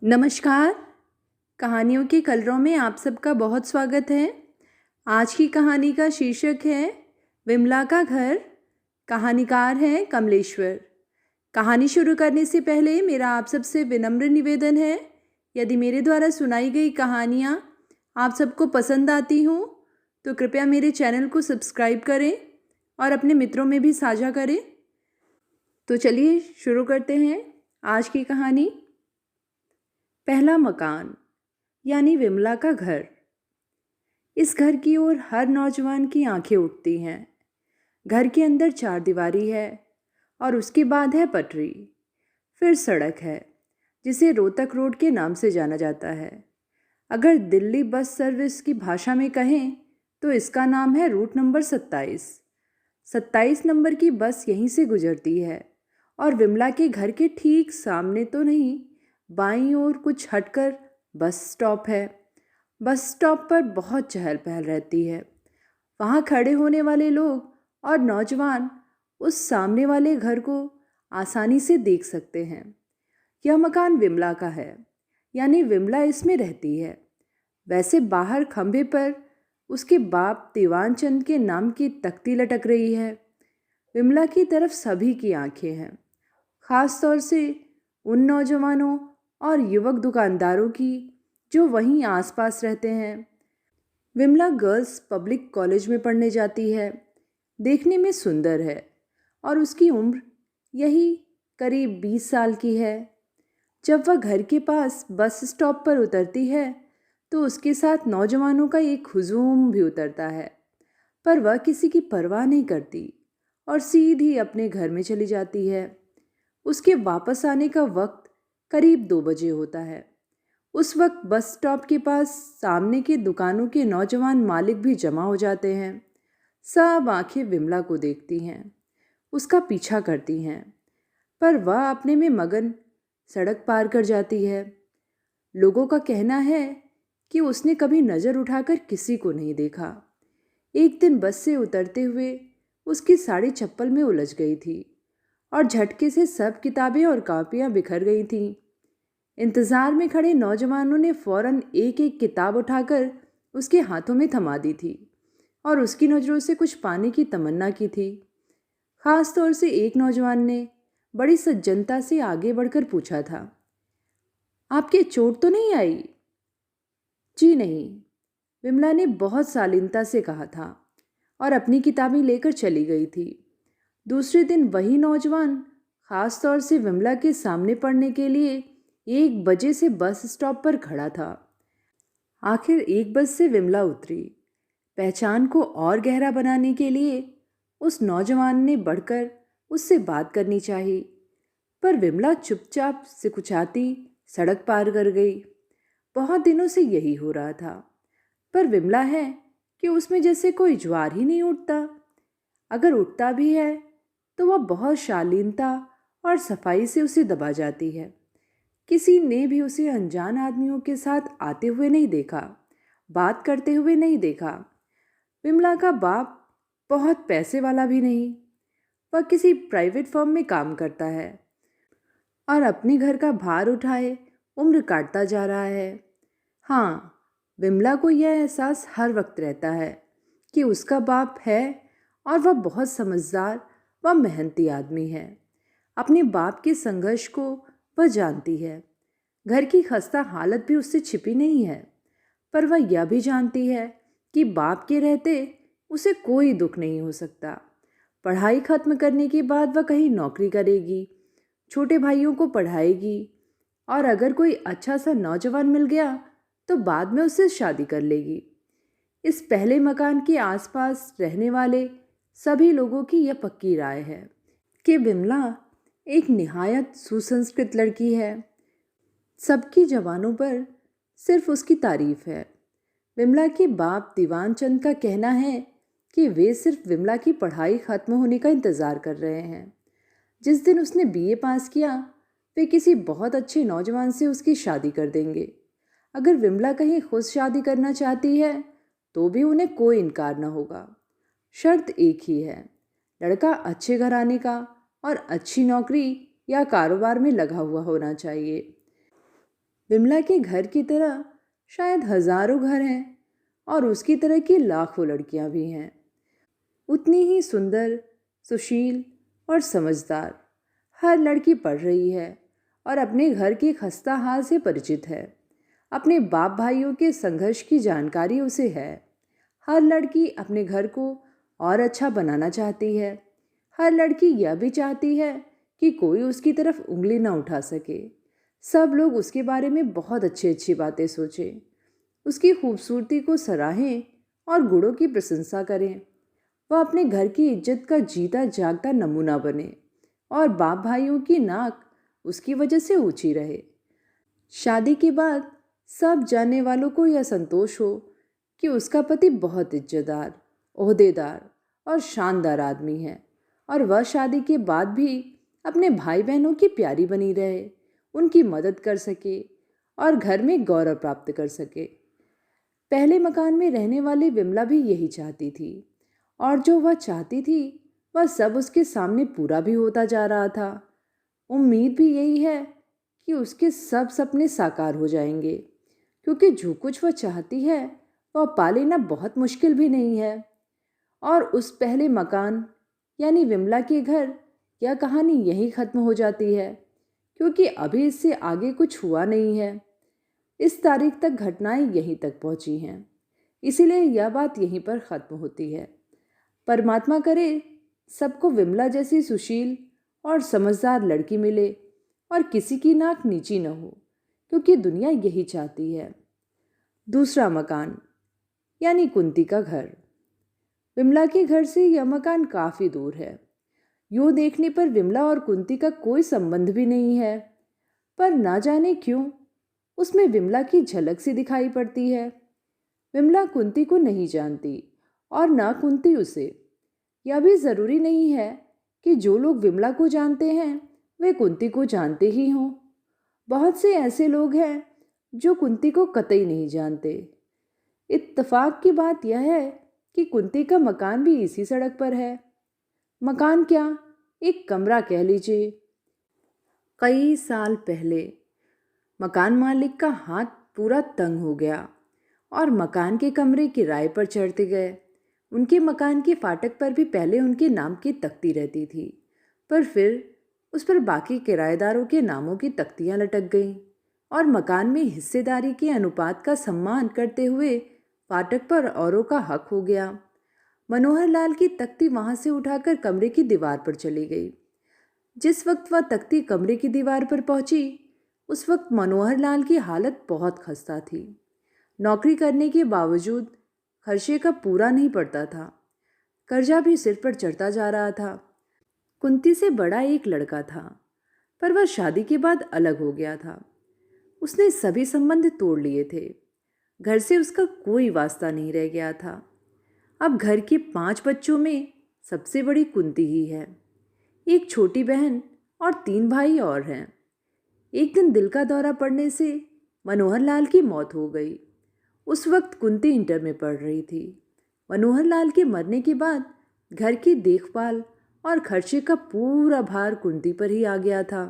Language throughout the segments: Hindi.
नमस्कार। कहानियों के कलरव में आप सबका बहुत स्वागत है। आज की कहानी का शीर्षक है विमला का घर। कहानीकार हैं कमलेश्वर। कहानी शुरू करने से पहले मेरा आप सबसे विनम्र निवेदन है, यदि मेरे द्वारा सुनाई गई कहानियाँ आप सबको पसंद आती हों तो कृपया मेरे चैनल को सब्सक्राइब करें और अपने मित्रों में भी साझा करें। तो चलिए शुरू करते हैं आज की कहानी। पहला मकान यानी विमला का घर। इस घर की ओर हर नौजवान की आंखें उठती हैं। घर के अंदर चारदीवारी है और उसके बाद है पटरी, फिर सड़क है जिसे रोहतक रोड के नाम से जाना जाता है। अगर दिल्ली बस सर्विस की भाषा में कहें तो इसका नाम है रूट नंबर 27। 27 नंबर की बस यहीं से गुजरती है और विमला के घर के ठीक सामने तो नहीं, बाईं ओर कुछ हटकर बस स्टॉप है। बस स्टॉप पर बहुत चहल पहल रहती है। वहाँ खड़े होने वाले लोग और नौजवान उस सामने वाले घर को आसानी से देख सकते हैं। यह मकान विमला का है, यानी विमला इसमें रहती है। वैसे बाहर खंभे पर उसके बाप दीवान चंद के नाम की तख्ती लटक रही है। विमला की तरफ सभी की आंखें हैं, खास तौर से उन नौजवानों और युवक दुकानदारों की जो वहीं आसपास रहते हैं। विमला गर्ल्स पब्लिक कॉलेज में पढ़ने जाती है। देखने में सुंदर है और उसकी उम्र यही करीब 20 साल की है। जब वह घर के पास बस स्टॉप पर उतरती है तो उसके साथ नौजवानों का एक हुजूम भी उतरता है, पर वह किसी की परवाह नहीं करती और सीधी अपने घर में चली जाती है। उसके वापस आने का वक्त करीब 2 बजे होता है। उस वक्त बस स्टॉप के पास सामने की दुकानों के नौजवान मालिक भी जमा हो जाते हैं। सब आंखें विमला को देखती हैं, उसका पीछा करती हैं, पर वह अपने में मगन सड़क पार कर जाती है। लोगों का कहना है कि उसने कभी नज़र उठाकर किसी को नहीं देखा। एक दिन बस से उतरते हुए उसकी साड़ी चप्पल में उलझ गई थी और झटके से सब किताबें और कॉपियां बिखर गई थीं। इंतज़ार में खड़े नौजवानों ने फौरन एक एक किताब उठाकर उसके हाथों में थमा दी थी और उसकी नज़रों से कुछ पाने की तमन्ना की थी। खास तौर से एक नौजवान ने बड़ी सज्जनता से आगे बढ़कर पूछा था, आपके चोट तो नहीं आई? जी नहीं, विमला ने बहुत शालीनता से कहा था और अपनी किताबें लेकर चली गई थी। दूसरे दिन वही नौजवान खास तौर से विमला के सामने पढ़ने के लिए 1 बजे से बस स्टॉप पर खड़ा था। आखिर एक बस से विमला उतरी। पहचान को और गहरा बनाने के लिए उस नौजवान ने बढ़कर उससे बात करनी चाहिए, पर विमला चुपचाप सिकुचाती सड़क पार कर गई। बहुत दिनों से यही हो रहा था, पर विमला है कि उसमें जैसे कोई ज्वार ही नहीं उठता। अगर उठता भी है तो वह बहुत शालीनता और सफाई से उसे दबा जाती है। किसी ने भी उसे अनजान आदमियों के साथ आते हुए नहीं देखा, बात करते हुए नहीं देखा। विमला का बाप बहुत पैसे वाला भी नहीं, वह किसी प्राइवेट फर्म में काम करता है और अपने घर का भार उठाए उम्र काटता जा रहा है। हाँ, विमला को यह एहसास हर वक्त रहता है कि उसका बाप है और वह बहुत समझदार व मेहनती आदमी है। अपने बाप के संघर्ष को वह जानती है। घर की खस्ता हालत भी उससे छिपी नहीं है, पर वह यह भी जानती है कि बाप के रहते उसे कोई दुख नहीं हो सकता। पढ़ाई खत्म करने के बाद वह कहीं नौकरी करेगी, छोटे भाइयों को पढ़ाएगी और अगर कोई अच्छा सा नौजवान मिल गया तो बाद में उससे शादी कर लेगी। इस पहले मकान के आसपास रहने वाले सभी लोगों की यह पक्की राय है कि विमला एक निहायत सुसंस्कृत लड़की है। सबकी जबानों पर सिर्फ उसकी तारीफ है। विमला के बाप दीवान चंद का कहना है कि वे सिर्फ विमला की पढ़ाई खत्म होने का इंतज़ार कर रहे हैं। जिस दिन उसने बीए पास किया वे किसी बहुत अच्छे नौजवान से उसकी शादी कर देंगे। अगर विमला कहीं खुद शादी करना चाहती है तो भी उन्हें कोई इनकार न होगा। शर्त एक ही है, लड़का अच्छे घराने का और अच्छी नौकरी या कारोबार में लगा हुआ होना चाहिए। विमला के घर की तरह शायद हजारों घर हैं और उसकी तरह की लाखों लड़कियां भी हैं, उतनी ही सुंदर, सुशील और समझदार। हर लड़की पढ़ रही है और अपने घर के खस्ता हाल से परिचित है। अपने बाप भाइयों के संघर्ष की जानकारी उसे है। हर लड़की अपने घर को और अच्छा बनाना चाहती है। हर लड़की यह भी चाहती है कि कोई उसकी तरफ उंगली ना उठा सके। सब लोग उसके बारे में बहुत अच्छी अच्छी बातें सोचें, उसकी खूबसूरती को सराहें और गुणों की प्रशंसा करें। वह अपने घर की इज्जत का जीता जागता नमूना बने और बाप भाइयों की नाक उसकी वजह से ऊंची रहे। शादी के बाद सब जानने वालों को यह संतोष हो कि उसका पति बहुत इज्जतदार, ओहदेदार और शानदार आदमी है और वह शादी के बाद भी अपने भाई बहनों की प्यारी बनी रहे, उनकी मदद कर सके और घर में गौरव प्राप्त कर सके। पहले मकान में रहने वाली विमला भी यही चाहती थी और जो वह चाहती थी वह सब उसके सामने पूरा भी होता जा रहा था। उम्मीद भी यही है कि उसके सब सपने साकार हो जाएंगे, क्योंकि जो कुछ वह चाहती है वह पा लेना बहुत मुश्किल भी नहीं है। और उस पहले मकान यानी विमला के घर, यह कहानी यहीं ख़त्म हो जाती है, क्योंकि अभी इससे आगे कुछ हुआ नहीं है। इस तारीख तक घटनाएं यहीं तक पहुंची हैं, इसीलिए यह बात यहीं पर ख़त्म होती है। परमात्मा करे सबको विमला जैसी सुशील और समझदार लड़की मिले और किसी की नाक नीची न हो, क्योंकि दुनिया यही चाहती है। दूसरा मकान यानी कुंती का घर। विमला के घर से यह मकान काफ़ी दूर है। यूँ देखने पर विमला और कुंती का कोई संबंध भी नहीं है, पर ना जाने क्यों उसमें विमला की झलक सी दिखाई पड़ती है। विमला कुंती को नहीं जानती और ना कुंती उसे। यह भी ज़रूरी नहीं है कि जो लोग विमला को जानते हैं वे कुंती को जानते ही हों। बहुत से ऐसे लोग हैं जो कुंती को कतई नहीं जानते। इत्तेफाक की बात यह है कि कुंती का मकान भी इसी सड़क पर है। मकान क्या, एक कमरा कह लीजिए। कई साल पहले मकान मालिक का हाथ पूरा तंग हो गया और मकान के कमरे किराए पर चढ़ते गए। उनके मकान के फाटक पर भी पहले उनके नाम की तख्ती रहती थी, पर फिर उस पर बाकी किराएदारों के नामों की तख्तियां लटक गईं और मकान में हिस्सेदारी के अनुपात का सम्मान करते हुए फाटक पर औरों का हक हो गया। मनोहर लाल की तख्ती वहां से उठाकर कमरे की दीवार पर चली गई। जिस वक्त वह तख्ती कमरे की दीवार पर पहुंची, उस वक्त मनोहर लाल की हालत बहुत खस्ता थी। नौकरी करने के बावजूद खर्चे का पूरा नहीं पड़ता था। कर्जा भी सिर पर चढ़ता जा रहा था। कुंती से बड़ा एक लड़का था, पर वह शादी के बाद अलग हो गया था। उसने सभी संबंध तोड़ लिए थे। घर से उसका कोई वास्ता नहीं रह गया था। अब घर के 5 बच्चों में सबसे बड़ी कुंती ही है। एक छोटी बहन और 3 भाई और हैं। एक दिन दिल का दौरा पड़ने से मनोहर लाल की मौत हो गई। उस वक्त कुंती इंटर में पढ़ रही थी। मनोहर लाल के मरने के बाद घर की देखभाल और खर्चे का पूरा भार कुंती पर ही आ गया था।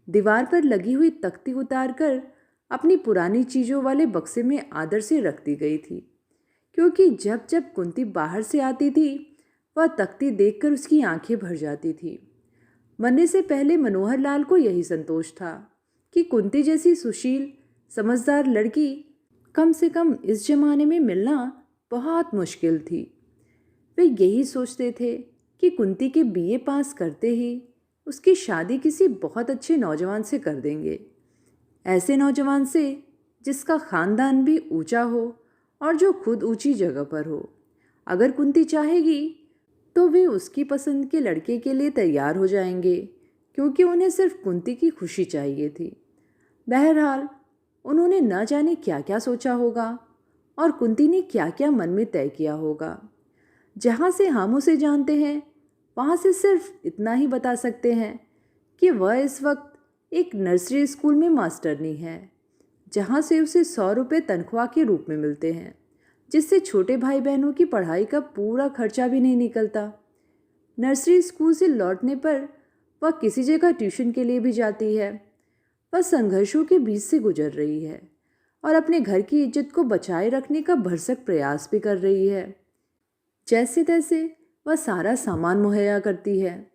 दीवार पर लगी हुई तख्ती उतारकर अपनी पुरानी चीज़ों वाले बक्से में आदर से रख दी गई थी, क्योंकि जब जब कुंती बाहर से आती थी वह तख्ती देखकर उसकी आंखें भर जाती थी। मरने से पहले मनोहर लाल को यही संतोष था कि कुंती जैसी सुशील समझदार लड़की कम से कम इस जमाने में मिलना बहुत मुश्किल थी। वे यही सोचते थे कि कुंती के बीए पास करते ही उसकी शादी किसी बहुत अच्छे नौजवान से कर देंगे। ऐसे नौजवान से जिसका खानदान भी ऊंचा हो और जो खुद ऊंची जगह पर हो। अगर कुंती चाहेगी तो वे उसकी पसंद के लड़के के लिए तैयार हो जाएंगे, क्योंकि उन्हें सिर्फ कुंती की खुशी चाहिए थी। बहरहाल उन्होंने न जाने क्या क्या सोचा होगा और कुंती ने क्या क्या मन में तय किया होगा। जहाँ से हम उसे जानते हैं वहाँ से सिर्फ इतना ही बता सकते हैं कि वह इस वक्त एक नर्सरी स्कूल में मास्टरनी है, जहाँ से उसे 100 रुपये तनख्वाह के रूप में मिलते हैं, जिससे छोटे भाई बहनों की पढ़ाई का पूरा खर्चा भी नहीं निकलता। नर्सरी स्कूल से लौटने पर वह किसी जगह ट्यूशन के लिए भी जाती है। वह संघर्षों के बीच से गुजर रही है और अपने घर की इज्जत को बचाए रखने का भरसक प्रयास भी कर रही है। जैसे तैसे वह सारा सामान मुहैया करती है,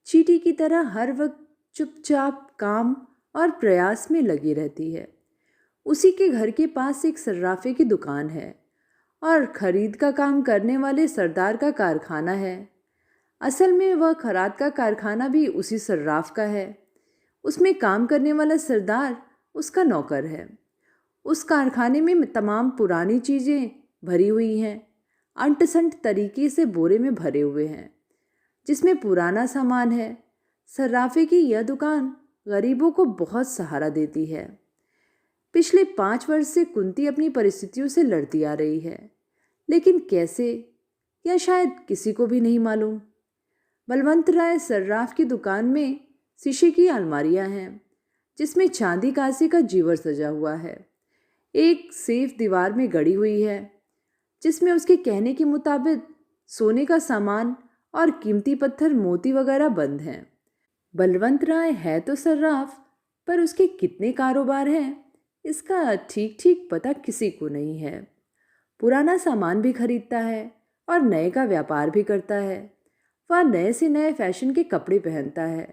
चींटी की तरह हर वक्त चुपचाप काम और प्रयास में लगी रहती है। उसी के घर के पास एक सर्राफे की दुकान है और खरीद का काम करने वाले सरदार का कारखाना है। असल में वह खराद का कारखाना भी उसी सर्राफ का है। उसमें काम करने वाला सरदार उसका नौकर है। उस कारखाने में तमाम पुरानी चीज़ें भरी हुई हैं, अंट-संट तरीके से बोरे में भरे हुए हैं, जिसमें पुराना सामान है। सर्राफे की यह दुकान गरीबों को बहुत सहारा देती है। पिछले 5 वर्ष से कुंती अपनी परिस्थितियों से लड़ती आ रही है, लेकिन कैसे, या शायद किसी को भी नहीं मालूम। बलवंत राय सर्राफ की दुकान में शीशे की अलमारियां हैं, जिसमें चांदी कांसे का जीवर सजा हुआ है। एक सेफ दीवार में गड़ी हुई है, जिसमें उसके कहने के मुताबिक सोने का सामान और कीमती पत्थर मोती वगैरह बंद हैं। बलवंत राय है तो सर्राफ, पर उसके कितने कारोबार हैं इसका ठीक ठीक पता किसी को नहीं है। पुराना सामान भी खरीदता है और नए का व्यापार भी करता है। वह नए से नए फैशन के कपड़े पहनता है,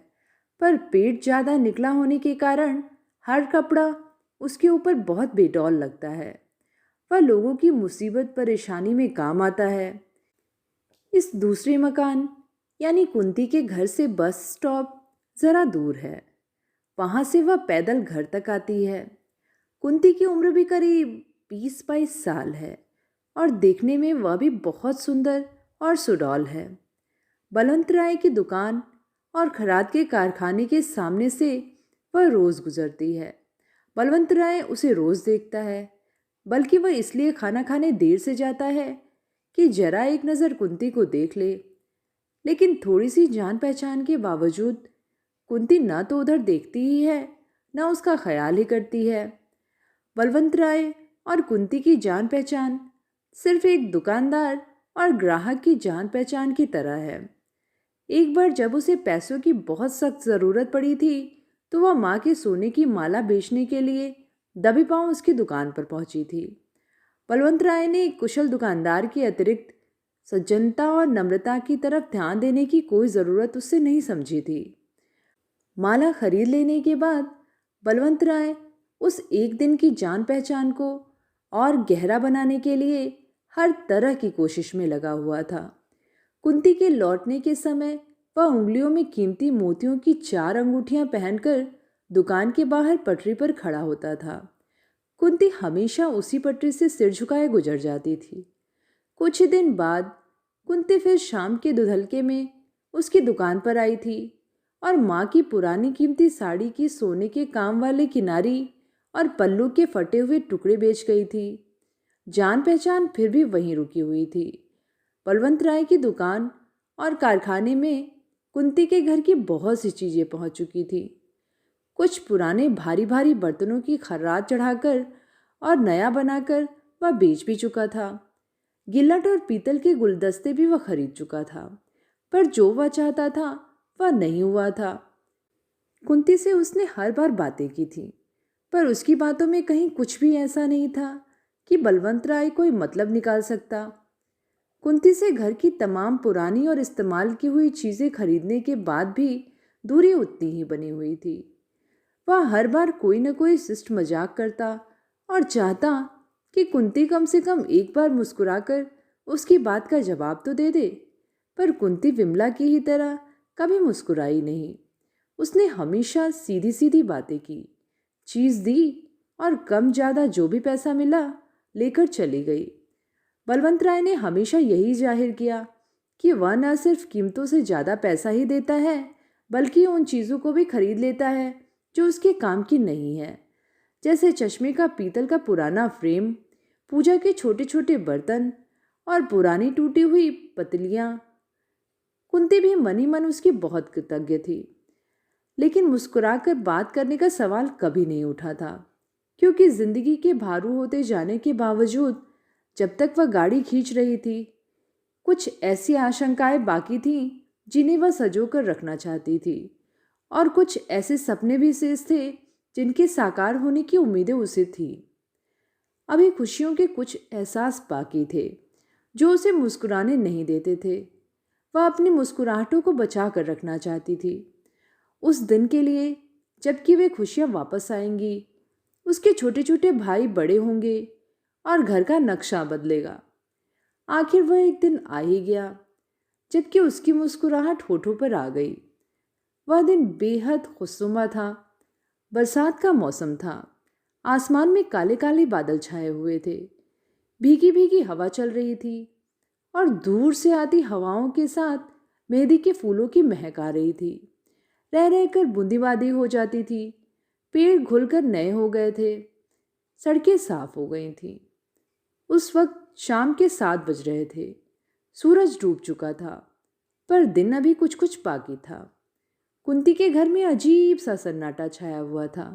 पर पेट ज़्यादा निकला होने के कारण हर कपड़ा उसके ऊपर बहुत बेडौल लगता है। वह लोगों की मुसीबत परेशानी में काम आता है। इस दूसरे मकान यानी कुंती के घर से बस स्टॉप ज़रा दूर है। वहाँ से वह पैदल घर तक आती है। कुंती की उम्र भी करीब 20-22 साल है और देखने में वह भी बहुत सुंदर और सुडौल है। बलवंत राय की दुकान और खराद के कारखाने के सामने से वह रोज़ गुजरती है। बलवंत राय उसे रोज़ देखता है, बल्कि वह इसलिए खाना खाने देर से जाता है कि जरा एक नज़र कुंती को देख ले। लेकिन थोड़ी सी जान पहचान के बावजूद कुंती न तो उधर देखती ही है, न उसका ख्याल ही करती है। बलवंत राय और कुंती की जान पहचान सिर्फ एक दुकानदार और ग्राहक की जान पहचान की तरह है। एक बार जब उसे पैसों की बहुत सख्त ज़रूरत पड़ी थी, तो वह माँ के सोने की माला बेचने के लिए दबे पांव उसकी दुकान पर पहुंची थी। बलवंत राय ने कुशल दुकानदार के अतिरिक्त सज्जनता और नम्रता की तरफ ध्यान देने की कोई ज़रूरत उससे नहीं समझी थी। माला खरीद लेने के बाद बलवंत राय उस एक दिन की जान पहचान को और गहरा बनाने के लिए हर तरह की कोशिश में लगा हुआ था। कुंती के लौटने के समय वह उंगलियों में कीमती मोतियों की 4 अंगूठियां पहनकर दुकान के बाहर पटरी पर खड़ा होता था। कुंती हमेशा उसी पटरी से सिर झुकाए गुजर जाती थी। कुछ ही दिन बाद कुंती फिर शाम के दुधलके में उसकी दुकान पर आई थी और माँ की पुरानी कीमती साड़ी की सोने के काम वाले किनारी और पल्लू के फटे हुए टुकड़े बेच गई थी। जान पहचान फिर भी वहीं रुकी हुई थी। बलवंत राय की दुकान और कारखाने में कुंती के घर की बहुत सी चीज़ें पहुंच चुकी थी। कुछ पुराने भारी भारी बर्तनों की खर्रात चढ़ाकर और नया बनाकर वह बेच भी चुका था। गिल्लट और पीतल के गुलदस्ते भी वह खरीद चुका था, पर जो वह चाहता था वह नहीं हुआ था। कुंती से उसने हर बार बातें की थी, पर उसकी बातों में कहीं कुछ भी ऐसा नहीं था कि बलवंत राय कोई मतलब निकाल सकता। कुंती से घर की तमाम पुरानी और इस्तेमाल की हुई चीज़ें खरीदने के बाद भी दूरी उतनी ही बनी हुई थी। वह हर बार कोई न कोई शिष्ट मजाक करता और चाहता कि कुंती कम से कम एक बार मुस्कुराकर उसकी बात का जवाब तो दे दे, पर कुंती विमला की ही तरह कभी मुस्कुराई नहीं। उसने हमेशा सीधी सीधी बातें की, चीज़ दी और कम ज़्यादा जो भी पैसा मिला लेकर चली गई। बलवंत राय ने हमेशा यही जाहिर किया कि वह न सिर्फ कीमतों से ज़्यादा पैसा ही देता है, बल्कि उन चीज़ों को भी खरीद लेता है जो उसके काम की नहीं है, जैसे चश्मे का पीतल का पुराना फ्रेम, पूजा के छोटे छोटे बर्तन और पुरानी टूटी हुई पतलियाँ। कुंती भी मन ही मन उसकी बहुत कृतज्ञ थी, लेकिन मुस्कुराकर बात करने का सवाल कभी नहीं उठा था, क्योंकि जिंदगी के भारू होते जाने के बावजूद जब तक वह गाड़ी खींच रही थी, कुछ ऐसी आशंकाएं बाकी थीं जिन्हें वह सजो कर रखना चाहती थी, और कुछ ऐसे सपने भी शेष थे जिनके साकार होने की उम्मीदें उसे थी। अभी खुशियों के कुछ एहसास बाकी थे जो उसे मुस्कुराने नहीं देते थे। वह अपनी मुस्कुराहटों को बचा कर रखना चाहती थी, उस दिन के लिए जबकि वे खुशियाँ वापस आएंगी। उसके छोटे छोटे भाई बड़े होंगे और घर का नक्शा बदलेगा। आखिर वह एक दिन आ ही गया जबकि उसकी मुस्कुराहट होठों पर आ गई। वह दिन बेहद खुशनुमा था। बरसात का मौसम था। आसमान में काले काले बादल छाए हुए थे। भीगी भीगी हवा चल रही थी और दूर से आती हवाओं के साथ मेहंदी के फूलों की महक आ रही थी। रह रहकर बूंदीबांदी हो जाती थी। पेड़ घुलकर नए हो गए थे। सड़कें साफ हो गई थीं। उस वक्त शाम के 7 बज रहे थे। सूरज डूब चुका था पर दिन अभी कुछ कुछ बाकी था। कुंती के घर में अजीब सा सन्नाटा छाया हुआ था।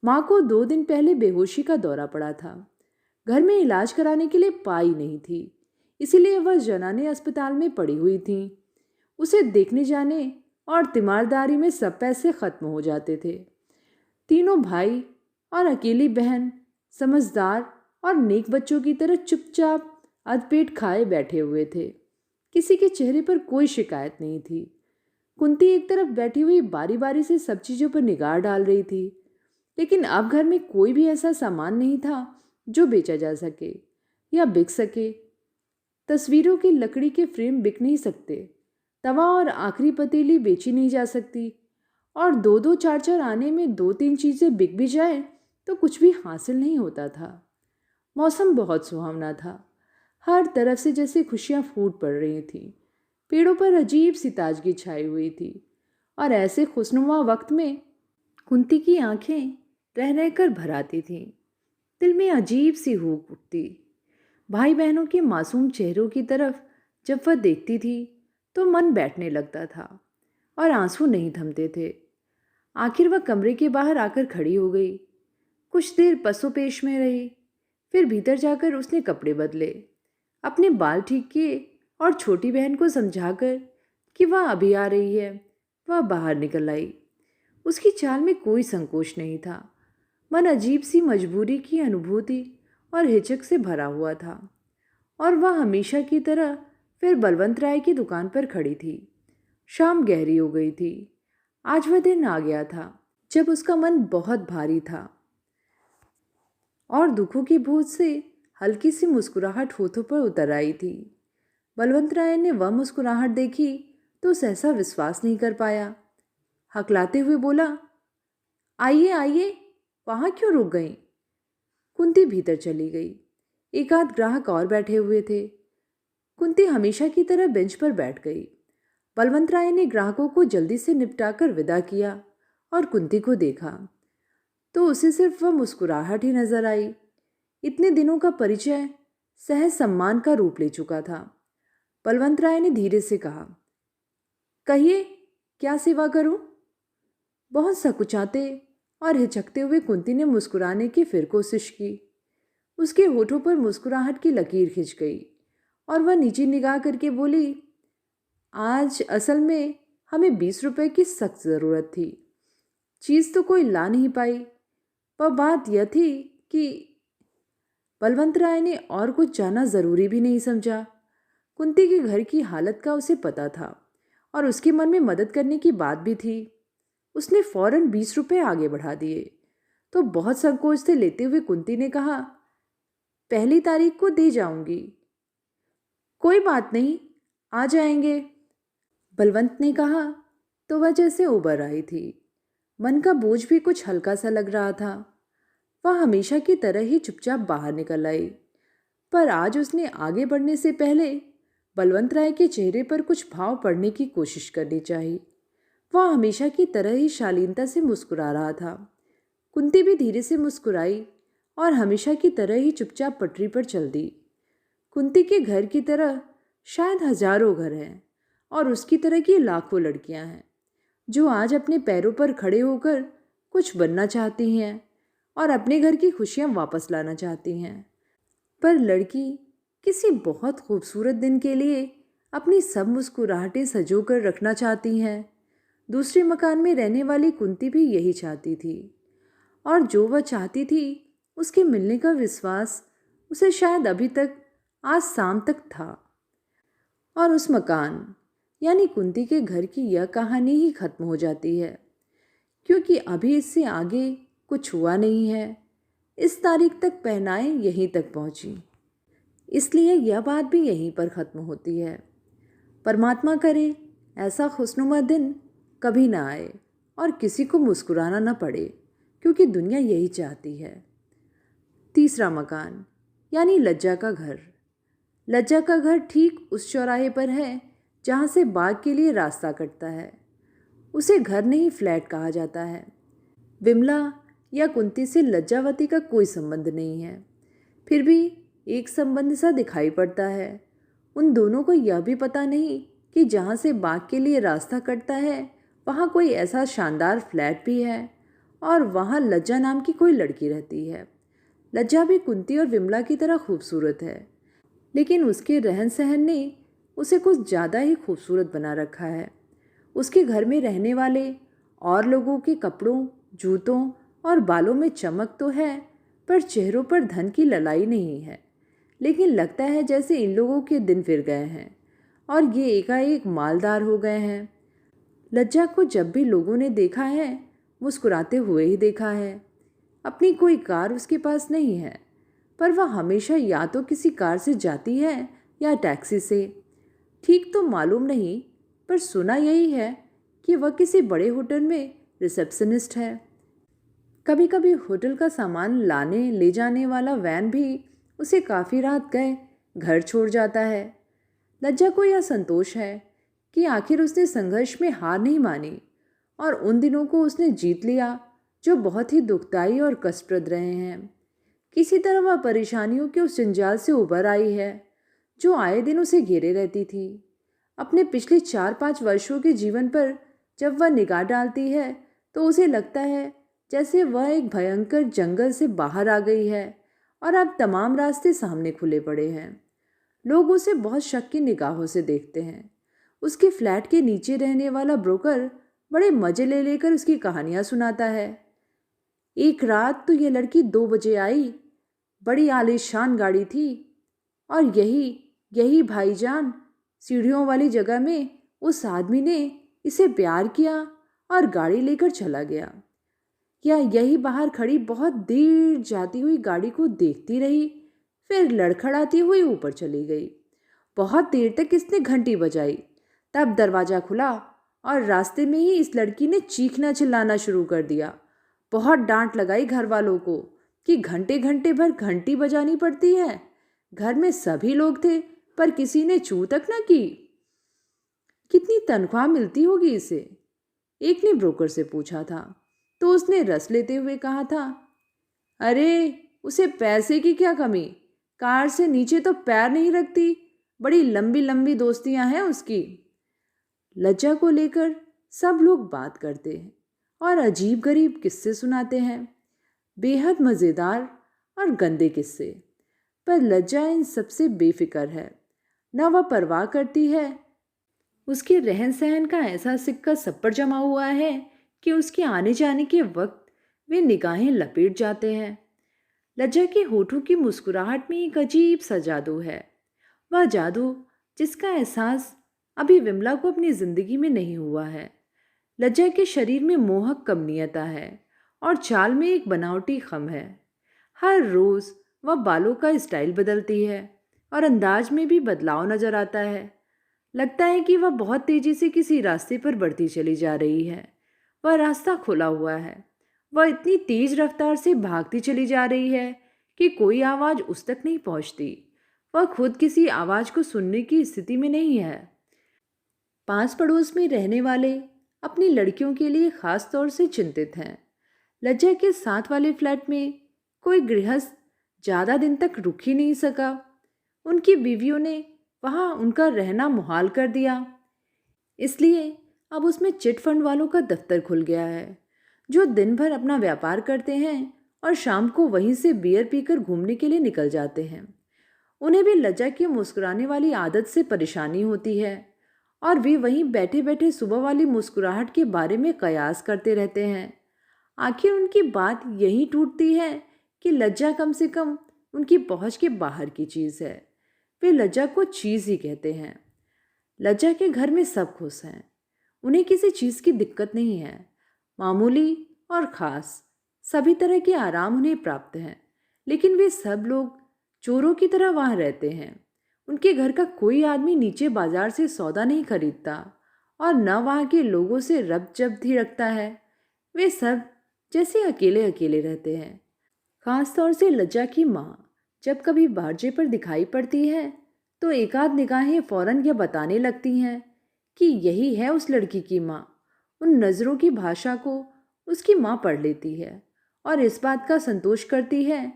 माँ को 2 दिन पहले बेहोशी का दौरा पड़ा था। घर में इलाज कराने के लिए पाई नहीं थी, इसीलिए वह जनाने अस्पताल में पड़ी हुई थी। उसे देखने जाने और तीमारदारी में सब पैसे खत्म हो जाते थे। तीनों भाई और अकेली बहन समझदार और नेक बच्चों की तरह चुपचाप अधपेट खाए बैठे हुए थे। किसी के चेहरे पर कोई शिकायत नहीं थी। कुंती एक तरफ बैठी हुई बारी बारी से सब चीज़ों पर निगाह डाल रही थी, लेकिन अब घर में कोई भी ऐसा सामान नहीं था जो बेचा जा सके या बिक सके। तस्वीरों की लकड़ी के फ्रेम बिक नहीं सकते, तवा और आखिरी पतीली बेची नहीं जा सकती, और 2-2 4-4 आने में 2-3 चीज़ें बिक भी जाए तो कुछ भी हासिल नहीं होता था। मौसम बहुत सुहावना था। हर तरफ से जैसे खुशियाँ फूट पड़ रही थीं। पेड़ों पर अजीब सी ताजगी छाई हुई थी और ऐसे खुशनुमा वक्त में कुंती की आंखें रह रहकर भर आती थीं। दिल में अजीब सी हूक उठती। भाई बहनों के मासूम चेहरों की तरफ जब वह देखती थी तो मन बैठने लगता था और आंसू नहीं थमते थे। आखिर वह कमरे के बाहर आकर खड़ी हो गई। कुछ देर पसोपेश में रही, फिर भीतर जाकर उसने कपड़े बदले, अपने बाल ठीक किए और छोटी बहन को समझाकर कि वह अभी आ रही है, वह बाहर निकल आई। उसकी चाल में कोई संकोच नहीं था। मन अजीब सी मजबूरी की अनुभूति और हिचक से भरा हुआ था और वह हमेशा की तरह फिर बलवंत राय की दुकान पर खड़ी थी। शाम गहरी हो गई थी। आज वह दिन आ गया था जब उसका मन बहुत भारी था और दुखों की बोझ से हल्की सी मुस्कुराहट होठों पर उतर आई थी। बलवंत राय ने वह मुस्कुराहट देखी तो सहसा विश्वास नहीं कर पाया। हकलाते हुए बोला, आइए आइए, वहाँ क्यों रुक गई? कुंती भीतर चली गई। एक आध ग्राहक और बैठे हुए थे। कुंती हमेशा की तरह बेंच पर बैठ गई। बलवंत राय ने ग्राहकों को जल्दी से निपटाकर विदा किया और कुंती को देखा तो उसे सिर्फ वह मुस्कुराहट ही नजर आई। इतने दिनों का परिचय सहज सम्मान का रूप ले चुका था। बलवंत राय ने धीरे से कहा, कहिए, क्या सेवा करूं? बहुत सकुचाते और हिचकते हुए कुंती ने मुस्कुराने की फिर कोशिश की। उसके होठों पर मुस्कुराहट की लकीर खिंच गई और वह नीचे निगाह करके बोली, आज असल में हमें 20 रुपए की सख्त ज़रूरत थी। चीज़ तो कोई ला नहीं पाई, पर बात यह थी कि बलवंत राय ने और कुछ जाना ज़रूरी भी नहीं समझा। कुंती के घर की हालत का उसे पता था और उसके मन में मदद करने की बात भी थी। उसने फौरन 20 रुपए आगे बढ़ा दिए तो बहुत संकोच से लेते हुए कुंती ने कहा, 1 तारीख को दे जाऊंगी। कोई बात नहीं, आ जाएंगे। बलवंत ने कहा तो वह जैसे उबर आई थी। मन का बोझ भी कुछ हल्का सा लग रहा था। वह हमेशा की तरह ही चुपचाप बाहर निकल आई, पर आज उसने आगे बढ़ने से पहले बलवंत राय के चेहरे पर कुछ भाव पढ़ने की कोशिश करनी चाहिए। वह हमेशा की तरह ही शालीनता से मुस्कुरा रहा था। कुंती भी धीरे से मुस्कुराई और हमेशा की तरह ही चुपचाप पटरी पर चल दी। कुंती के घर की तरह शायद हजारों घर हैं और उसकी तरह की लाखों लड़कियां हैं जो आज अपने पैरों पर खड़े होकर कुछ बनना चाहती हैं और अपने घर की खुशियां वापस लाना चाहती हैं। पर लड़की किसी बहुत खूबसूरत दिन के लिए अपनी सब मुस्कुराहटें संजो कर रखना चाहती हैं। दूसरे मकान में रहने वाली कुंती भी यही चाहती थी। और जो वह चाहती थी उसके मिलने का विश्वास उसे शायद अभी तक आज शाम तक था। और उस मकान यानी कुंती के घर की यह कहानी ही खत्म हो जाती है, क्योंकि अभी इससे आगे कुछ हुआ नहीं है। इस तारीख तक पहनाएं यहीं तक पहुंची, इसलिए यह बात भी यहीं पर ख़त्म होती है। परमात्मा करे ऐसा खुशनुमा दिन कभी ना आए और किसी को मुस्कुराना न पड़े, क्योंकि दुनिया यही चाहती है। तीसरा मकान यानी लज्जा का घर। लज्जा का घर ठीक उस चौराहे पर है जहाँ से बाग के लिए रास्ता कटता है। उसे घर नहीं फ्लैट कहा जाता है। विमला या कुंती से लज्जावती का कोई संबंध नहीं है, फिर भी एक संबंध सा दिखाई पड़ता है। उन दोनों को यह भी पता नहीं कि जहाँ से बाग के लिए रास्ता कटता है वहाँ कोई ऐसा शानदार फ्लैट भी है और वहाँ लज्जा नाम की कोई लड़की रहती है। लज्जा भी कुंती और विमला की तरह खूबसूरत है, लेकिन उसके रहन सहन ने उसे कुछ ज़्यादा ही खूबसूरत बना रखा है। उसके घर में रहने वाले और लोगों के कपड़ों, जूतों और बालों में चमक तो है, पर चेहरों पर धन की ललाई नहीं है। लेकिन लगता है जैसे इन लोगों के दिन फिर गए हैं और ये एकाएक मालदार हो गए हैं। लज्जा को जब भी लोगों ने देखा है मुस्कुराते हुए ही देखा है। अपनी कोई कार उसके पास नहीं है, पर वह हमेशा या तो किसी कार से जाती है या टैक्सी से। ठीक तो मालूम नहीं, पर सुना यही है कि वह किसी बड़े होटल में रिसेप्शनिस्ट है। कभी कभी होटल का सामान लाने ले जाने वाला वैन भी उसे काफ़ी रात गए घर छोड़ जाता है। लज्जा को यह संतोष है कि आखिर उसने संघर्ष में हार नहीं मानी और उन दिनों को उसने जीत लिया जो बहुत ही दुखदाई और कष्टप्रद रहे हैं। किसी तरह वह परेशानियों के उस जंजाल से उबर आई है जो आए दिन उसे घेरे रहती थी। अपने पिछले 4-5 वर्षों के जीवन पर जब वह निगाह डालती है तो उसे लगता है जैसे वह एक भयंकर जंगल से बाहर आ गई है और अब तमाम रास्ते सामने खुले पड़े हैं। लोग उसे बहुत शक की निगाहों से देखते हैं। उसके फ्लैट के नीचे रहने वाला ब्रोकर बड़े मजे ले लेकर उसकी कहानियां सुनाता है। एक रात तो यह लड़की 2 बजे आई, बड़ी आलीशान गाड़ी थी और यही भाईजान सीढ़ियों वाली जगह में उस आदमी ने इसे प्यार किया और गाड़ी लेकर चला गया। या यही बाहर खड़ी बहुत देर जाती हुई गाड़ी को देखती रही, फिर लड़खड़ाती हुई ऊपर चली गई। बहुत देर तक इसने घंटी बजाई, तब दरवाज़ा खुला और रास्ते में ही इस लड़की ने चीखना चिल्लाना शुरू कर दिया। बहुत डांट लगाई घर वालों को कि घंटे घंटे भर घंटी बजानी पड़ती है। घर में सभी लोग थे पर किसी ने छू तक न की। कितनी तनख्वाह मिलती होगी इसे? एक ने ब्रोकर से पूछा था तो उसने रस लेते हुए कहा था, अरे उसे पैसे की क्या कमी, कार से नीचे तो पैर नहीं रखती, बड़ी लंबी लंबी दोस्तियां हैं उसकी। लज्जा को लेकर सब लोग बात करते हैं और अजीब गरीब किस्से सुनाते हैं, बेहद मज़ेदार और गंदे किस्से। पर लज्जा इन सबसे बेफिक्र है, न वह परवाह करती है। उसके रहन सहन का ऐसा सिक्का सब पर जमा हुआ है कि उसके आने जाने के वक्त वे निगाहें लपेट जाते हैं। लज्जा के होठों की मुस्कुराहट में एक अजीब सा जादू है, वह जादू जिसका एहसास अभी विमला को अपनी जिंदगी में नहीं हुआ है। लज्जा के शरीर में मोहक कमनीयता है और चाल में एक बनावटी खम है। हर रोज़ वह बालों का स्टाइल बदलती है और अंदाज में भी बदलाव नजर आता है। लगता है कि वह बहुत तेजी से किसी रास्ते पर बढ़ती चली जा रही है। वह रास्ता खुला हुआ है, वह इतनी तेज रफ्तार से भागती चली जा रही है कि कोई आवाज़ उस तक नहीं पहुंचती। वह खुद किसी आवाज़ को सुनने की स्थिति में नहीं है। पास पड़ोस में रहने वाले अपनी लड़कियों के लिए खास तौर से चिंतित हैं। लज्जा के साथ वाले फ्लैट में कोई गृहस्थ ज़्यादा दिन तक रुक ही नहीं सका। उनकी बीवियों ने वहाँ उनका रहना मुहाल कर दिया, इसलिए अब उसमें चिट फंड वालों का दफ्तर खुल गया है, जो दिन भर अपना व्यापार करते हैं और शाम को वहीं से बियर पीकर घूमने के लिए निकल जाते हैं। उन्हें भी लज्जा की मुस्कुराने वाली आदत से परेशानी होती है और वे वहीं बैठे बैठे सुबह वाली मुस्कुराहट के बारे में कयास करते रहते हैं। आखिर उनकी बात यही टूटती है कि लज्जा कम से कम उनकी पहुंच के बाहर की चीज़ है। वे लज्जा को चीज़ ही कहते हैं। लज्जा के घर में सब खुश हैं। उन्हें किसी चीज़ की दिक्कत नहीं है। मामूली और ख़ास सभी तरह के आराम उन्हें प्राप्त हैं। लेकिन वे सब लोग चोरों की तरह वहाँ रहते हैं। उनके घर का कोई आदमी नीचे बाजार से सौदा नहीं खरीदता और न वहाँ के लोगों से रब्त जब्त ही रखता है। वे सब जैसे अकेले अकेले रहते हैं। खास तौर से लज्जा की माँ जब कभी बारजे पर दिखाई पड़ती है तो एक आध निगाहें फौरन यह बताने लगती हैं कि यही है उस लड़की की माँ। उन नज़रों की भाषा को उसकी माँ पढ़ लेती है और इस बात का संतोष करती है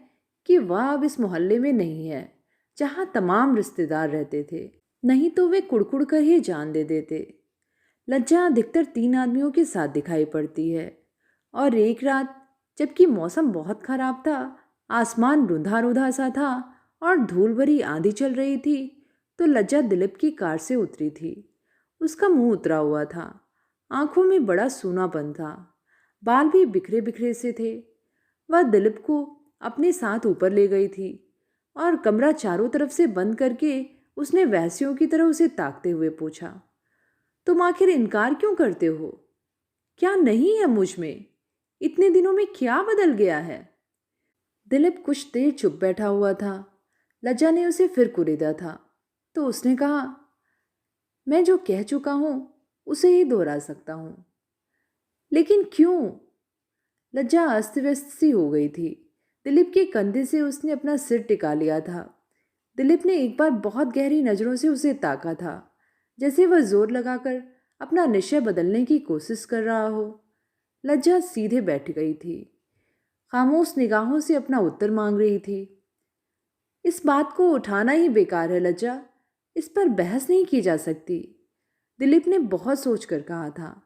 कि वह अब इस मोहल्ले में नहीं है जहाँ तमाम रिश्तेदार रहते थे, नहीं तो वे कुड़कुड़ कर ही जान दे देते। लज्जा अधिकतर 3 आदमियों के साथ दिखाई पड़ती है और एक रात जबकि मौसम बहुत खराब था, आसमान रुंधा रुंधा सा था और धूल भरी आंधी चल रही थी, तो लज्जा दिलीप की कार से उतरी थी। उसका मुंह उतरा हुआ था, आंखों में बड़ा सूनापन था, बाल भी बिखरे बिखरे से थे। वह दिलीप को अपने साथ ऊपर ले गई थी और कमरा चारों तरफ से बंद करके उसने वैश्यों की तरह उसे ताकते हुए पूछा, तुम आखिर इनकार क्यों करते हो? क्या नहीं है मुझ में? इतने दिनों में क्या बदल गया है? दिलीप कुछ देर चुप बैठा हुआ था। लज्जा ने उसे फिर कुरेदा था तो उसने कहा, मैं जो कह चुका हूं उसे ही दोहरा सकता हूं। लेकिन क्यों? लज्जा अस्त व्यस्त सी हो गई थी। दिलीप के कंधे से उसने अपना सिर टिका लिया था। दिलीप ने एक बार बहुत गहरी नजरों से उसे ताका था, जैसे वह जोर लगाकर अपना निश्चय बदलने की कोशिश कर रहा हो। लज्जा सीधे बैठ गई थी, खामोश निगाहों से अपना उत्तर मांग रही थी। इस बात को उठाना ही बेकार है लज्जा, इस पर बहस नहीं की जा सकती। दिलीप ने बहुत सोचकर कहा था।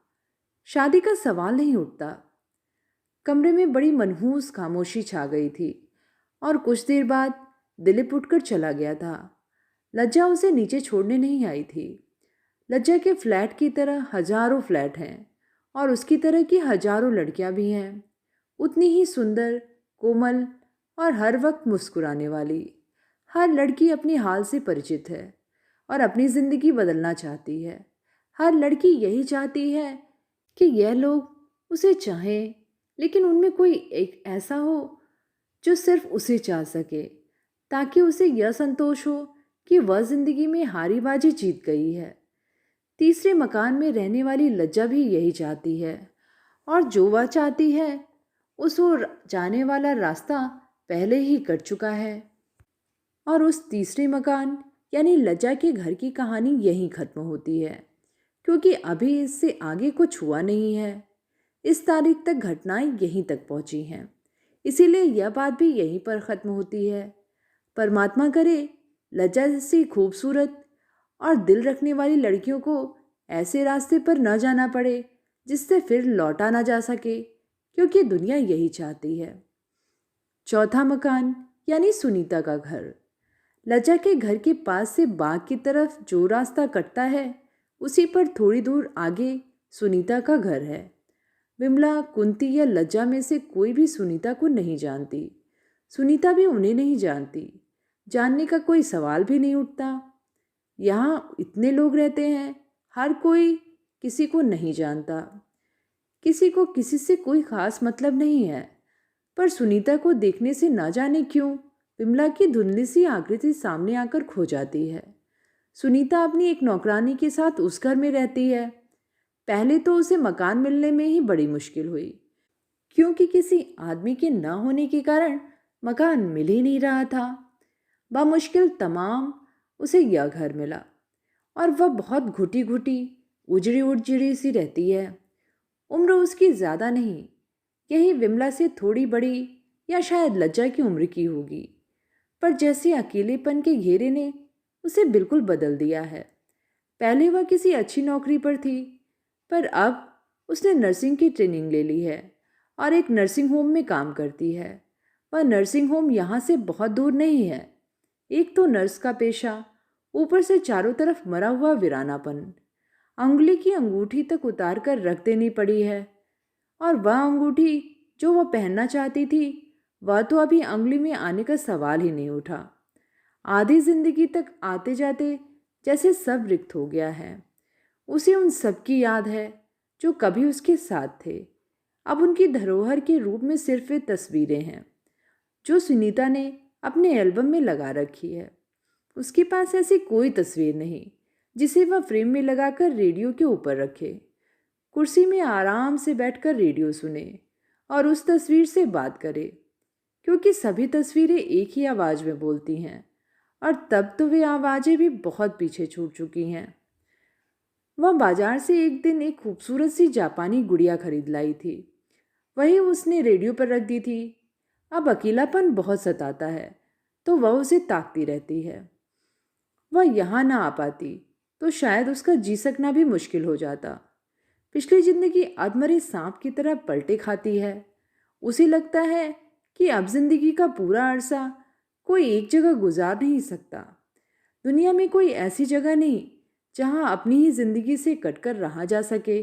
शादी का सवाल नहीं उठता। कमरे में बड़ी मनहूस खामोशी छा गई थी और कुछ देर बाद दिलीप उठकर चला गया था। लज्जा उसे नीचे छोड़ने नहीं आई थी। लज्जा के फ्लैट की तरह हजारों फ्लैट हैं और उसकी तरह की हजारों लड़कियां भी हैं, उतनी ही सुंदर, कोमल और हर वक्त मुस्कुराने वाली। हर लड़की अपने हाल से परिचित है और अपनी ज़िंदगी बदलना चाहती है। हर लड़की यही चाहती है कि यह लोग उसे चाहें, लेकिन उनमें कोई एक ऐसा हो जो सिर्फ उसे चाह सके, ताकि उसे यह संतोष हो कि वह जिंदगी में हारी बाजी जीत गई है। तीसरे मकान में रहने वाली लज्जा भी यही चाहती है और जो वह चाहती है उस ओर जाने वाला रास्ता पहले ही कट चुका है। और उस तीसरे मकान यानी लज्जा के घर की कहानी यहीं खत्म होती है, क्योंकि अभी इससे आगे कुछ हुआ नहीं है। इस तारीख तक घटनाएं यहीं तक पहुंची हैं, इसीलिए यह बात भी यहीं पर ख़त्म होती है। परमात्मा करे लज्जा जैसी खूबसूरत और दिल रखने वाली लड़कियों को ऐसे रास्ते पर न जाना पड़े जिससे फिर लौटा ना जा सके, क्योंकि दुनिया यही चाहती है। चौथा मकान यानी सुनीता का घर। लज्जा के घर के पास से बाग की तरफ जो रास्ता कटता है उसी पर थोड़ी दूर आगे सुनीता का घर है। विमला, कुंती या लज्जा में से कोई भी सुनीता को नहीं जानती। सुनीता भी उन्हें नहीं जानती। जानने का कोई सवाल भी नहीं उठता। यहाँ इतने लोग रहते हैं, हर कोई किसी को नहीं जानता, किसी को किसी से कोई खास मतलब नहीं है। पर सुनीता को देखने से ना जाने क्यों विमला की धुंधली सी आकृति सामने आकर खो जाती है। सुनीता अपनी एक नौकरानी के साथ उस घर में रहती है। पहले तो उसे मकान मिलने में ही बड़ी मुश्किल हुई, क्योंकि किसी आदमी के न होने के कारण मकान मिल ही नहीं रहा था। बामुश्किल तमाम उसे यह घर मिला और वह बहुत घुटी घुटी, उजड़ी उजड़ी सी रहती है। उम्र उसकी ज़्यादा नहीं, यही विमला से थोड़ी बड़ी या शायद लज्जा की उम्र की होगी। पर जैसे अकेलेपन के घेरे ने उसे बिल्कुल बदल दिया है। पहले वह किसी अच्छी नौकरी पर थी, पर अब उसने नर्सिंग की ट्रेनिंग ले ली है और एक नर्सिंग होम में काम करती है। वह नर्सिंग होम यहाँ से बहुत दूर नहीं है। एक तो नर्स का पेशा, ऊपर से चारों तरफ मरा हुआ वीरानापन, अंगुली की अंगूठी तक उतार कर रख देनी पड़ी है। और वह अंगूठी जो वह पहनना चाहती थी वह तो अभी अंगुली में आने का सवाल ही नहीं उठा। आधी जिंदगी तक आते जाते जैसे सब रिक्त हो गया है। उसे उन सब की याद है जो कभी उसके साथ थे। अब उनकी धरोहर के रूप में सिर्फ वे तस्वीरें हैं जो सुनीता ने अपने एल्बम में लगा रखी है। उसके पास ऐसी कोई तस्वीर नहीं जिसे वह फ्रेम में लगाकर रेडियो के ऊपर रखे, कुर्सी में आराम से बैठकर रेडियो सुने और उस तस्वीर से बात करे, क्योंकि सभी तस्वीरें एक ही आवाज़ में बोलती हैं और तब तो वे आवाज़ें भी बहुत पीछे छूट चुकी हैं। वह बाजार से एक दिन एक खूबसूरत सी जापानी गुड़िया खरीद लाई थी। वही उसने रेडियो पर रख दी थी। अब अकेलापन बहुत सताता है तो वह उसे ताकती रहती है। वह यहाँ ना आ पाती तो शायद उसका जी सकना भी मुश्किल हो जाता। पिछली जिंदगी अधमरे सांप की तरह पलटे खाती है। उसे लगता है कि अब जिंदगी का पूरा अरसा कोई एक जगह गुजार नहीं सकता। दुनिया में कोई ऐसी जगह नहीं जहां अपनी ही जिंदगी से कटकर रहा जा सके,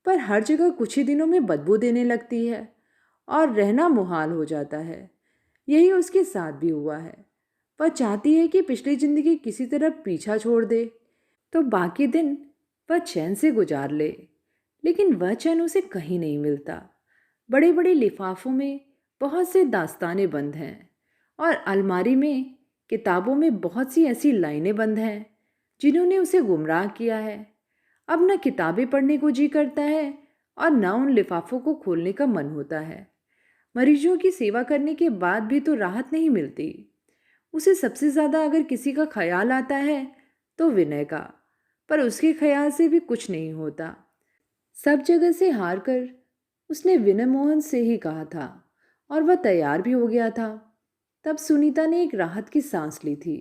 पर हर जगह कुछ ही दिनों में बदबू देने लगती है और रहना मुहाल हो जाता है। यही उसके साथ भी हुआ है। वह चाहती है कि पिछली जिंदगी किसी तरह पीछा छोड़ दे तो बाकी दिन वह चैन से गुजार ले, लेकिन वह चैन उसे कहीं नहीं मिलता। बड़े बड़े लिफाफों में बहुत से दास्तानें बंद हैं और अलमारी में किताबों में बहुत सी ऐसी लाइनें बंद हैं जिन्होंने उसे गुमराह किया है। अब न किताबें पढ़ने को जी करता है और न उन लिफाफों को खोलने का मन होता है। मरीजों की सेवा करने के बाद भी तो राहत नहीं मिलती। उसे सबसे ज़्यादा अगर किसी का ख्याल आता है तो विनय का, पर उसके ख्याल से भी कुछ नहीं होता। सब जगह से हार कर उसने विनय मोहन से ही कहा था और वह तैयार भी हो गया था। तब सुनीता ने एक राहत की सांस ली थी।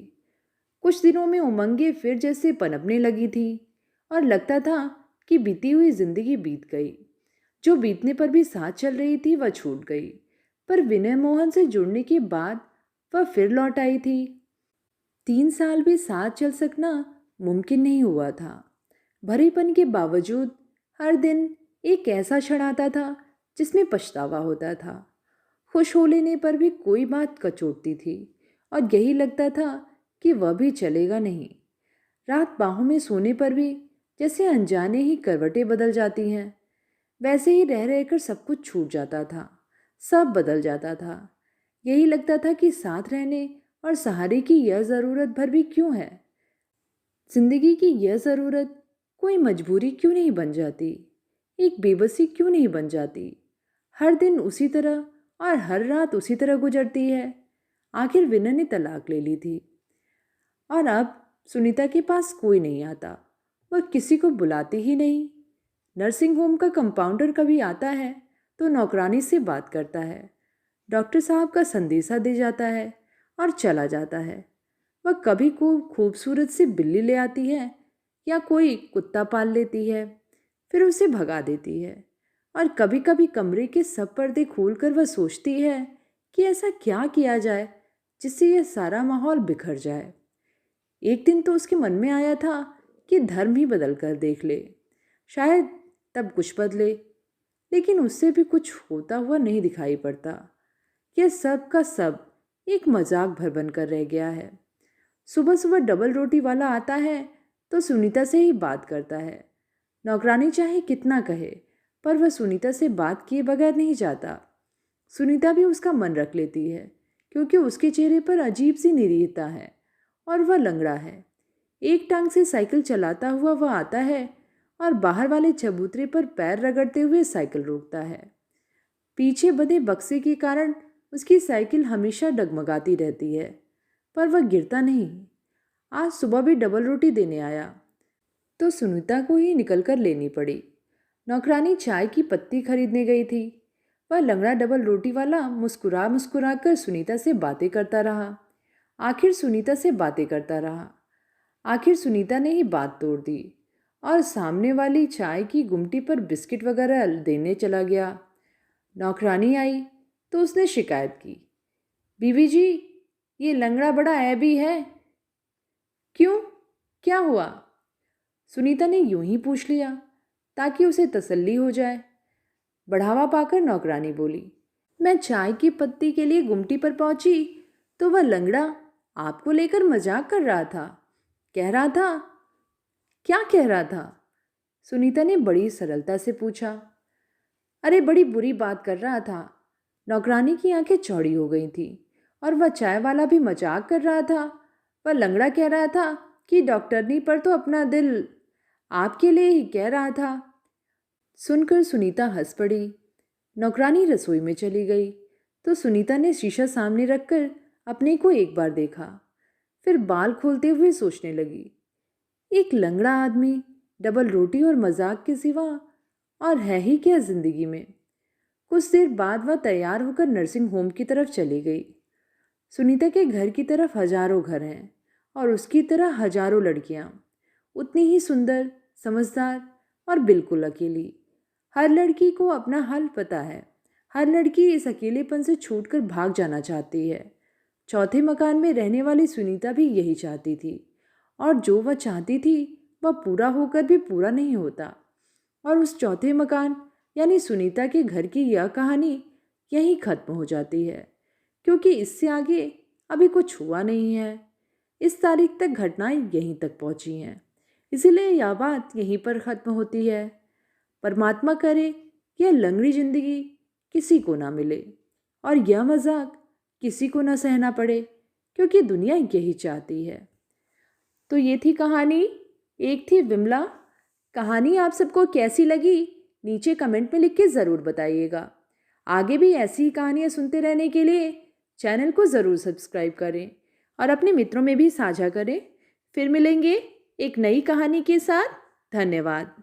कुछ दिनों में उमंगें फिर जैसे पनपने लगी थी और लगता था कि बीती हुई जिंदगी बीत गई। जो बीतने पर भी साथ चल रही थी वह छूट गई, पर विनय मोहन से जुड़ने के बाद वह फिर लौट आई थी। 3 साल भी साथ चल सकना मुमकिन नहीं हुआ था। भरेपन के बावजूद हर दिन एक ऐसा क्षण आता था जिसमें पछतावा होता था। खुश हो लेने पर भी कोई बात कचोटती थी और यही लगता था कि वह भी चलेगा नहीं। रात बाहों में सोने पर भी जैसे अनजाने ही करवटें बदल जाती हैं, वैसे ही रह रहकर सब कुछ छूट जाता था, सब बदल जाता था। यही लगता था कि साथ रहने और सहारे की यह ज़रूरत भर भी क्यों है। जिंदगी की यह ज़रूरत कोई मजबूरी क्यों नहीं बन जाती, एक बेबसी क्यों नहीं बन जाती। हर दिन उसी तरह और हर रात उसी तरह गुजरती है। आखिर विनय ने तलाक ले ली थी और अब सुनीता के पास कोई नहीं आता। वह किसी को बुलाती ही नहीं। नर्सिंग होम का कंपाउंडर कभी आता है तो नौकरानी से बात करता है, डॉक्टर साहब का संदेशा दे जाता है और चला जाता है। वह कभी को खूबसूरत सी बिल्ली ले आती है या कोई कुत्ता पाल लेती है, फिर उसे भगा देती है। और कभी कभी कमरे के सब पर्दे खोलकर वह सोचती है कि ऐसा क्या किया जाए जिससे यह सारा माहौल बिखर जाए। एक दिन तो उसके मन में आया था कि धर्म ही बदल कर देख ले, शायद तब कुछ बदले, लेकिन उससे भी कुछ होता हुआ नहीं दिखाई पड़ता। यह सब का सब एक मजाक भर बनकर रह गया है। सुबह सुबह डबल रोटी वाला आता है तो सुनीता से ही बात करता है। नौकरानी चाहे कितना कहे, पर वह सुनीता से बात किए बगैर नहीं जाता। सुनीता भी उसका मन रख लेती है, क्योंकि उसके चेहरे पर अजीब सी निरीहता है और वह लंगड़ा है। एक टांग से साइकिल चलाता हुआ वह आता है और बाहर वाले चबूतरे पर पैर रगड़ते हुए साइकिल रोकता है। पीछे बंधे बक्से के कारण उसकी साइकिल हमेशा डगमगाती रहती है, पर वह गिरता नहीं। आज सुबह भी डबल रोटी देने आया तो सुनीता को ही निकल कर लेनी पड़ी। नौकरानी चाय की पत्ती खरीदने गई थी। वह लंगड़ा डबल रोटी वाला मुस्कुरा मुस्कुरा कर सुनीता से बातें करता रहा। आखिर सुनीता ने ही बात तोड़ दी और सामने वाली चाय की गुमटी पर बिस्किट वगैरह देने चला गया। नौकरानी आई तो उसने शिकायत की, बीवी जी, ये लंगड़ा बड़ा ऐबी है। क्यों, क्या हुआ? सुनीता ने यूं ही पूछ लिया ताकि उसे तसल्ली हो जाए। बढ़ावा पाकर नौकरानी बोली, मैं चाय की पत्ती के लिए गुमटी पर पहुंची तो वह लंगड़ा आपको लेकर मजाक कर रहा था। कह रहा था, क्या कह रहा था? सुनीता ने बड़ी सरलता से पूछा। अरे बड़ी बुरी बात कर रहा था। नौकरानी की आंखें चौड़ी हो गई थी और वह चाय वाला भी मजाक कर रहा था। वह लंगड़ा कह रहा था कि डॉक्टरनी पर तो अपना दिल आपके लिए ही कह रहा था। सुनकर सुनीता हंस पड़ी। नौकरानी रसोई में चली गई तो सुनीता ने शीशा सामने रखकर अपने को एक बार देखा। फिर बाल खोलते हुए सोचने लगी, एक लंगड़ा आदमी, डबल रोटी और मजाक के सिवा और है ही क्या जिंदगी में। कुछ देर बाद वह तैयार होकर नर्सिंग होम की तरफ चली गई। सुनीता के घर की तरफ हजारों घर हैं और उसकी तरह हजारों लड़कियां, उतनी ही सुंदर, समझदार और बिल्कुल अकेली। हर लड़की को अपना हल पता है। हर लड़की इस अकेलेपन से छूटकर भाग जाना चाहती है। चौथे मकान में रहने वाली सुनीता भी यही चाहती थी और जो वह चाहती थी वह पूरा होकर भी पूरा नहीं होता। और उस चौथे मकान यानी सुनीता के घर की यह कहानी यहीं खत्म हो जाती है, क्योंकि इससे आगे अभी कुछ हुआ नहीं है। इस तारीख तक घटनाएं यहीं तक पहुंची हैं, इसीलिए यह बात यहीं पर खत्म होती है। परमात्मा करे यह लंगड़ी जिंदगी किसी को ना मिले और यह मजाक किसी को ना सहना पड़े, क्योंकि दुनिया यही चाहती है। तो ये थी कहानी, एक थी विमला। कहानी आप सबको कैसी लगी नीचे कमेंट में लिख के ज़रूर बताइएगा। आगे भी ऐसी ही कहानियाँ सुनते रहने के लिए चैनल को ज़रूर सब्सक्राइब करें और अपने मित्रों में भी साझा करें। फिर मिलेंगे एक नई कहानी के साथ। धन्यवाद।